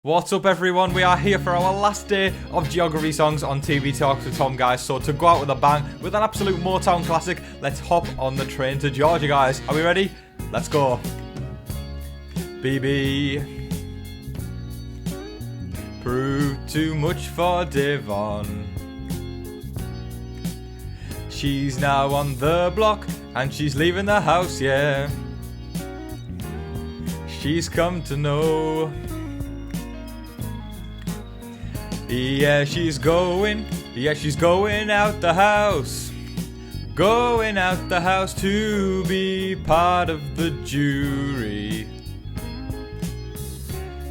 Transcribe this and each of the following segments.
What's up everyone, we are here for our last day of geography songs on TV Talks with Tom, guys. So to go out with a bang, with an absolute Motown classic, let's hop on the train to Georgia, guys. Are we ready? Let's go. BB proved too much for Devon. She's now on the block and she's leaving the house, yeah. She's come to know. Yeah, she's going out the house. Going out the house to be part of the jury.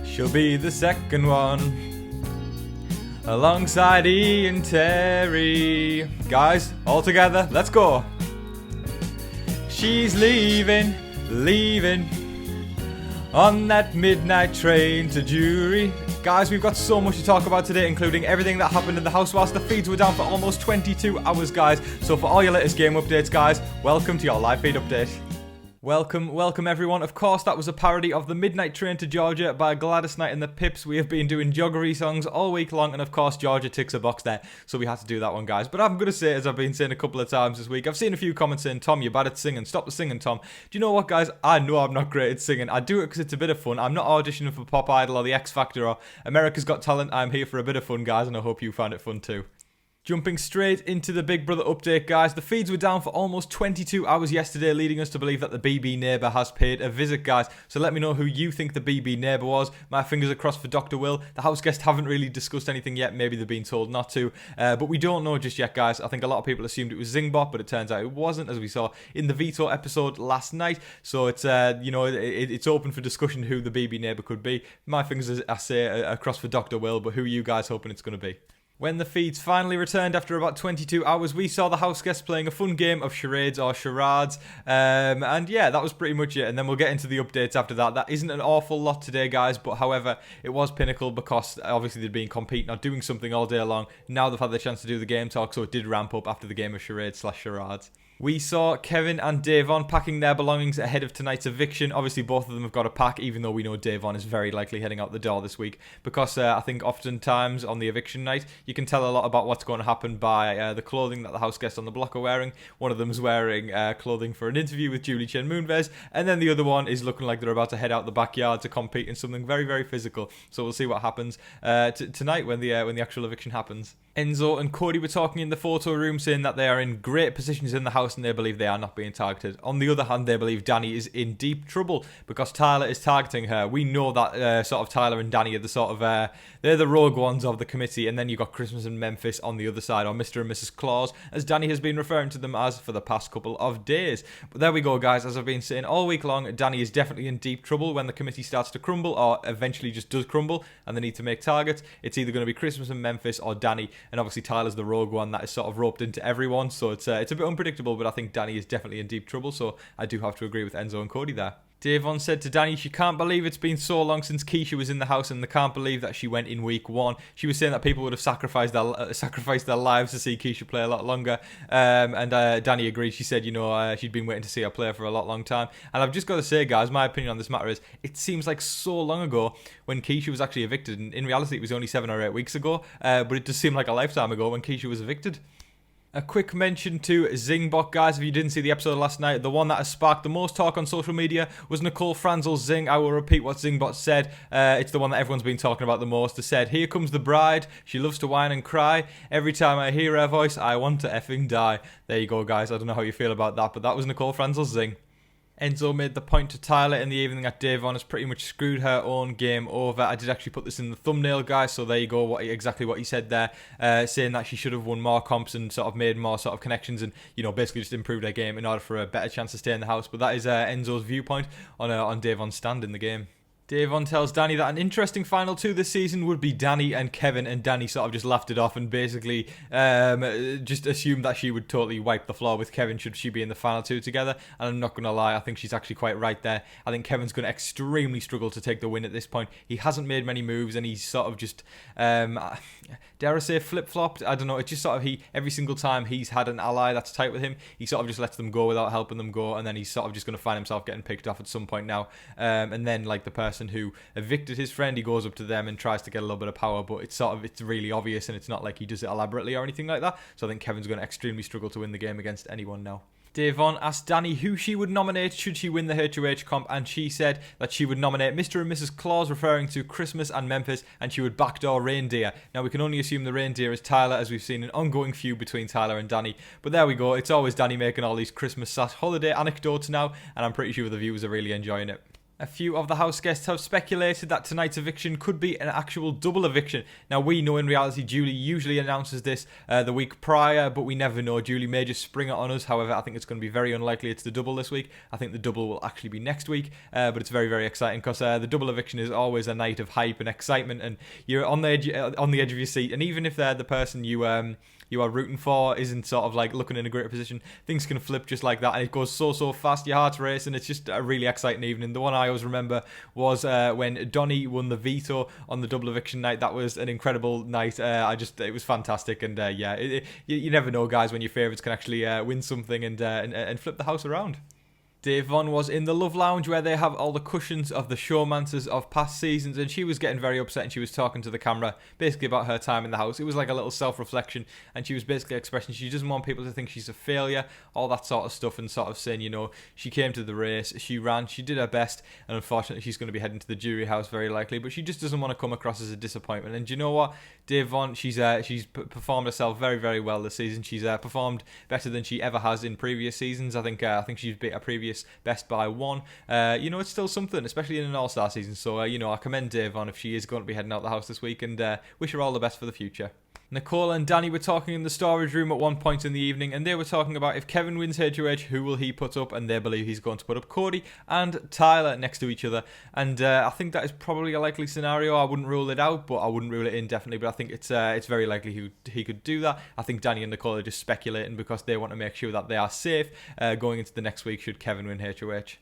She'll be the second one, alongside Ian Terry. Guys, all together, let's go. She's leaving on that midnight train to jury. Guys, we've got so much to talk about today, including everything that happened in the house whilst the feeds were down for almost 22 hours, guys. So for all your latest game updates, guys, welcome to your live feed update. Welcome everyone. Of course, that was a parody of the Midnight Train to Georgia by Gladys Knight and the Pips. We have been doing geography songs all week long, and of course, Georgia ticks a box there, so we had to do that one, guys. But I'm going to say, as I've been saying a couple of times this week, I've seen a few comments saying, Tom, you're bad at singing. Stop the singing, Tom. Do you know what, guys? I know I'm not great at singing. I do it because it's a bit of fun. I'm not auditioning for Pop Idol or the X Factor or America's Got Talent. I'm here for a bit of fun, guys, and I hope you find it fun too. Jumping straight into the Big Brother update, guys. The feeds were down for almost 22 hours yesterday, leading us to believe that the BB neighbour has paid a visit, guys. So let me know who you think the BB neighbour was. My fingers are crossed for Dr. Will. The house guests haven't really discussed anything yet. Maybe they've been told not to. But we don't know just yet, guys. I think a lot of people assumed it was Zingbot, but it turns out it wasn't, as we saw in the veto episode last night. So it's, it's open for discussion who the BB neighbour could be. My fingers, I say, are crossed for Dr. Will, but who are you guys hoping it's going to be? When the feeds finally returned after about 22 hours, we saw the house guests playing a fun game of charades or charades. And yeah, that was pretty much it. And then we'll get into the updates after that. That isn't an awful lot today, guys. But however, it was pinnacle because obviously they'd been competing or doing something all day long. Now they've had the chance to do the game talk, so it did ramp up after the game of charades/charades. We saw Kevin and Davon packing their belongings ahead of tonight's eviction. Obviously, both of them have got to pack, even though we know Davon is very likely heading out the door this week. Because I think oftentimes on the eviction night, you can tell a lot about what's going to happen by the clothing that the house guests on the block are wearing. One of them's wearing clothing for an interview with Julie Chen Moonves, and then the other one is looking like they're about to head out the backyard to compete in something very, very physical. So we'll see what happens tonight when the actual eviction happens. Enzo and Cody were talking in the photo room, saying that they are in great positions in the house and they believe they are not being targeted. On the other hand, they believe Danny is in deep trouble because Tyler is targeting her. We know that sort of Tyler and Danny are the sort of they're the rogue ones of the committee, and then you've got Christmas and Memphis on the other side, or Mr. and Mrs. Claus, as Danny has been referring to them as for the past couple of days. But there we go, guys. As I've been saying all week long, Danny is definitely in deep trouble when the committee starts to crumble, or eventually just does crumble, and they need to make targets. It's either going to be Christmas and Memphis or Danny, and obviously Tyler's the rogue one that is sort of roped into everyone, so it's a bit unpredictable, but I think Danny is definitely in deep trouble, so I do have to agree with Enzo and Cody there. Davon said to Danny she can't believe it's been so long since Keisha was in the house, and they can't believe that she went in week one. She was saying that people would have sacrificed their lives to see Keisha play a lot longer, and Danny agreed. She said, she'd been waiting to see her play for a long time. And I've just got to say, guys, my opinion on this matter is it seems like so long ago when Keisha was actually evicted, and in reality it was only 7 or 8 weeks ago, but it does seem like a lifetime ago when Keisha was evicted. A quick mention to Zingbot, guys. If you didn't see the episode last night, the one that has sparked the most talk on social media was Nicole Franzel's Zing. I will repeat what Zingbot said. It's the one that everyone's been talking about the most. It said, "Here comes the bride. She loves to whine and cry. Every time I hear her voice, I want to effing die." There you go, guys. I don't know how you feel about that, but that was Nicole Franzel's Zing. Enzo made the point to Tyler in the evening that Davon has pretty much screwed her own game over. I did actually put this in the thumbnail, guys, so there you go, exactly what he said there, saying that she should have won more comps and sort of made more sort of connections and, basically just improved her game in order for a better chance to stay in the house. But that is Enzo's viewpoint on Davon's stand in the game. Davon tells Danny that an interesting final two this season would be Danny and Kevin, and Danny sort of just laughed it off and basically just assumed that she would totally wipe the floor with Kevin should she be in the final two together. And I'm not going to lie, I think she's actually quite right there. I think Kevin's going to extremely struggle to take the win at this point. He hasn't made many moves and he's sort of just, dare I say, flip-flopped? I don't know, it's just sort of every single time he's had an ally that's tight with him, he sort of just lets them go without helping them go, and then he's sort of just going to find himself getting picked off at some point now. And then like the person person who evicted his friend, he goes up to them and tries to get a little bit of power, but it's really obvious and it's not like he does it elaborately or anything like that. So I think Kevin's going to extremely struggle to win the game against anyone now. Davon asked Danny who she would nominate should she win the HOH comp, and she said that she would nominate Mr. and Mrs. Claus, referring to Christmas and Memphis, and she would backdoor reindeer. Now, we can only assume the reindeer is Tyler, as we've seen an ongoing feud between Tyler and Danny, but there we go. It's always Danny making all these Christmas/holiday anecdotes now, and I'm pretty sure the viewers are really enjoying it. A few of the house guests have speculated that tonight's eviction could be an actual double eviction. Now, we know in reality Julie usually announces this the week prior, but we never know. Julie may just spring it on us. However, I think it's going to be very unlikely it's the double this week. I think the double will actually be next week, but it's very, very exciting because the double eviction is always a night of hype and excitement, and you're on the edge of your seat. And even if they're the person you are rooting for isn't sort of like looking in a greater position, things can flip just like that, and it goes so fast, your heart's racing. It's just a really exciting evening. The one I always remember was when Donnie won the veto on the double eviction night. That was an incredible night. It was fantastic, and you never know, guys, when your favourites can actually win something and flip the house around. Davon was in the Love Lounge where they have all the cushions of the showmancers of past seasons, and she was getting very upset and she was talking to the camera basically about her time in the house. It was like a little self-reflection, and she was basically expressing she doesn't want people to think she's a failure, all that sort of stuff, and sort of saying, you know, she came to the race, she ran, she did her best, and unfortunately she's going to be heading to the jury house very likely, but she just doesn't want to come across as a disappointment. And do you know what? Davon, she's performed herself very, very well this season. She's performed better than she ever has in previous seasons. I think she's beat her previous best by one. It's still something, especially in an all-star season. So, I commend Davon if she is going to be heading out the house this week, and wish her all the best for the future. Nicole and Danny were talking in the storage room at one point in the evening, and they were talking about if Kevin wins HOH, who will he put up, and they believe he's going to put up Cody and Tyler next to each other. And I think that is probably a likely scenario. I wouldn't rule it out, but I wouldn't rule it in definitely. But I think it's very likely he could do that. I think Danny and Nicole are just speculating because they want to make sure that they are safe going into the next week should Kevin win HOH.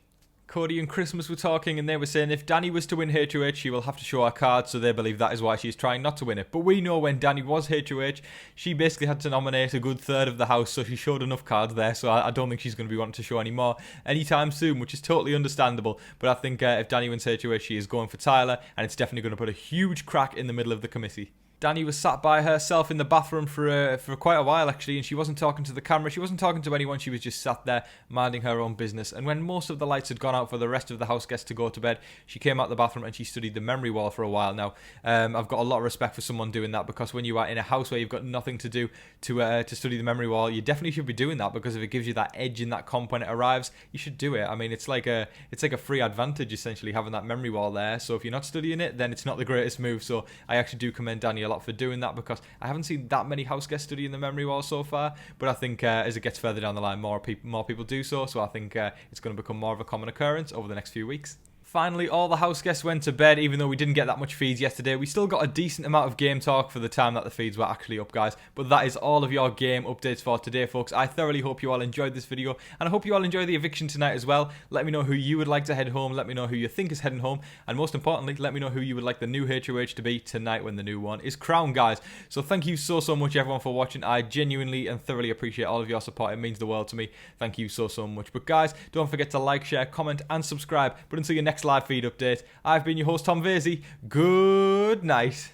Cody and Christmas were talking, and they were saying if Danny was to win HOH, she will have to show her cards, so they believe that is why she's trying not to win it. But we know when Danny was HOH, she basically had to nominate a good third of the house, so she showed enough cards there, so I don't think she's going to be wanting to show any more anytime soon, which is totally understandable. But I think if Danny wins HOH, she is going for Tyler, and it's definitely going to put a huge crack in the middle of the committee. Danny was sat by herself in the bathroom for quite a while actually, and she wasn't talking to the camera, she wasn't talking to anyone, she was just sat there minding her own business. And when most of the lights had gone out for the rest of the house guests to go to bed, she came out the bathroom and she studied the memory wall for a while. Now, I've got a lot of respect for someone doing that, because when you are in a house where you've got nothing to do to study the memory wall, you definitely should be doing that, because if it gives you that edge in that comp when it arrives, you should do it. I mean, it's like a free advantage essentially having that memory wall there. So if you're not studying it, then it's not the greatest move. So I actually do commend Danny a lot for doing that, because I haven't seen that many house guests studying the memory wall so far, but I think as it gets further down the line, more people do so I think it's going to become more of a common occurrence over the next few weeks. Finally, all the house guests went to bed. Even though we didn't get that much feeds yesterday, we still got a decent amount of game talk for the time that the feeds were actually up, guys. But that is all of your game updates for today, folks. I thoroughly hope you all enjoyed this video, and I hope you all enjoy the eviction tonight as well. Let me know who you would like to head home. Let me know who you think is heading home, and most importantly, let me know who you would like the new HOH to be tonight when the new one is crowned, guys. So thank you so much, everyone, for watching. I genuinely and thoroughly appreciate all of your support. It means the world to me. Thank you so much. But guys, don't forget to like, share, comment, and subscribe. But until your next live feed update, I've been your host, Tom Vasey. Good night.